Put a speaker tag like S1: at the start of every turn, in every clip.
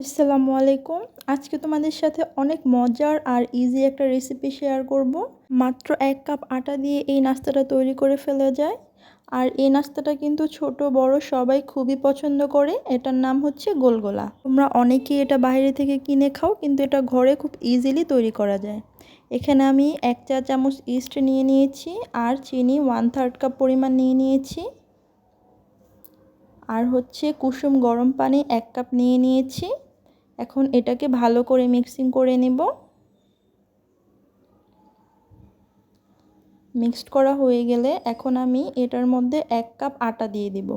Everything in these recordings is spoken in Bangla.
S1: আসসালামু আলাইকুম। আজকে তোমাদের সাথে অনেক মজার আর ইজি একটা রেসিপি শেয়ার করব। মাত্র 1 কাপ আটা দিয়ে এই নাস্তাটা তৈরি করে ফেলা যায়। আর এই নাস্তাটা কিন্তু ছোট বড় সবাই খুবই পছন্দ করে। এটার নাম হচ্ছে গোলগোলা। তোমরা অনেকেই এটা বাইরে থেকে কিনে খাও, কিন্তু এটা ঘরে খুব ইজিলি তৈরি করা যায়। এখানে আমি 1 চা চামচ ইস্ট নিয়ে নিয়েছি আর চিনি 1/3 কাপ পরিমাণ নিয়ে নিয়েছি। আর হচ্ছে কুসুম গরম পানি 1 কাপ নিয়ে নিয়েছি। এখন এটাকে ভালো করে মিক্সিং করে নেব। মিক্সড করা হয়ে গেলে এখন আমি এটার মধ্যে 1 কাপ আটা দিয়ে দিব।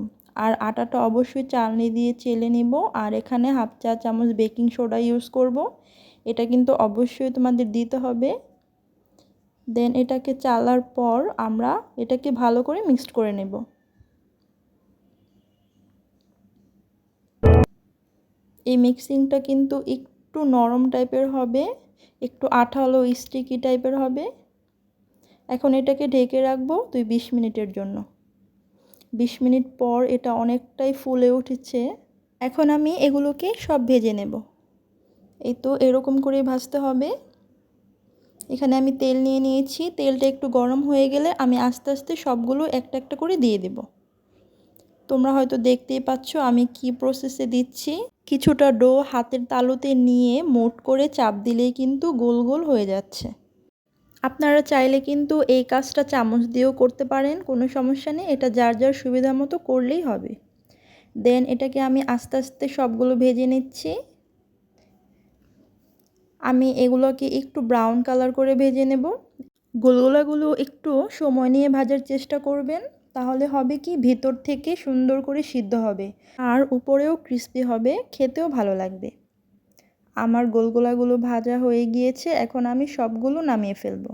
S1: আর আটাটা অবশ্যই চালনি দিয়ে চেলে নেব। আর এখানে 1/2 চা চামচ বেকিং সোডা ইউজ করব। এটা কিন্তু অবশ্যই তোমাদের দিতে হবে। দেন এটাকে চালার পর আমরা এটাকে ভালো করে মিক্সড করে নেব। এই মিক্সিংটা কিন্তু একটু নরম টাইপের হবে, একটু আঠালো স্টিকি টাইপের হবে। এখন এটাকে ঢেকে রাখবো 20 মিনিটের জন্য। 20 মিনিট পর এটা অনেকটাই ফুলে উঠেছে। এখন আমি এগুলোকে সব ভেজে নেব। এই তো এরকম করে ভাজতে হবে। এখানে আমি তেল নিয়ে নিয়েছি। তেলটা একটু গরম হয়ে গেলে আমি আস্তে আস্তে সবগুলো একটা একটা করে দিয়ে দেব। তোমরা হয়তো দেখতেই পাচ্ছ আমি কি প্রসেসে দিচ্ছি। কিছুটা ডো হাতের তালুতে নিয়ে মোট করে চাপ দিলেই কিন্তু গোল গোল হয়ে যাচ্ছে। আপনারা চাইলে কিন্তু এই কাজটা চামচ দিয়েও করতে পারেন, কোনো সমস্যা নেই। এটা যার যার সুবিধা মতো করলেই হবে। দেন এটাকে আমি আস্তে আস্তে সবগুলো ভেজে নিচ্ছি। আমি এগুলোকে একটু ব্রাউন কালার করে ভেজে নেব। গোলগোলাগুলো একটু সময় নিয়ে ভাজার চেষ্টা করবেন, তাহলে হবে কি ভিতর থেকে সুন্দর করে সিদ্ধ হবে আর উপরেও ক্রিস্পি হবে, খেতেও ভালো লাগবে। আমার গোলগোলাগুলো ভাজা হয়ে গিয়েছে। এখন আমি সবগুলো নামিয়ে ফেলবো।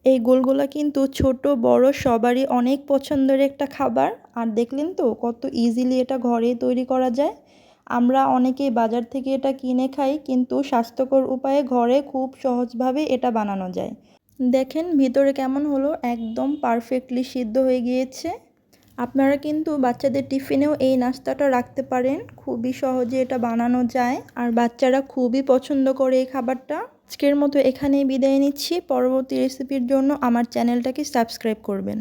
S1: এই গোলগোলা কিন্তু ছোট বড় সবারই অনেক পছন্দের একটা খাবার। আর দেখলেন তো কত ইজিলি এটা ঘরেই তৈরি করা যায়। আমরা অনেকেই বাজার থেকে এটা কিনে খাই, কিন্তু স্বাস্থ্যকর উপায়ে ঘরে খুব সহজভাবে এটা বানানো যায়। দেখেন ভিতরে কেমন হলো, একদম পারফেক্টলি সিদ্ধ হয়ে গিয়েছে। আপনারা কিন্তু বাচ্চাদের টিফিনেও এই নাস্তাটা রাখতে পারেন, খুবই সহজে এটা বানানো যায় আর বাচ্চারা খুবই পছন্দ করে এই খাবারটা। আজকের মতো এখানেই বিদায় নিচ্ছি। পরবর্তী রেসিপির জন্য আমার চ্যানেলটাকে সাবস্ক্রাইব করবেন।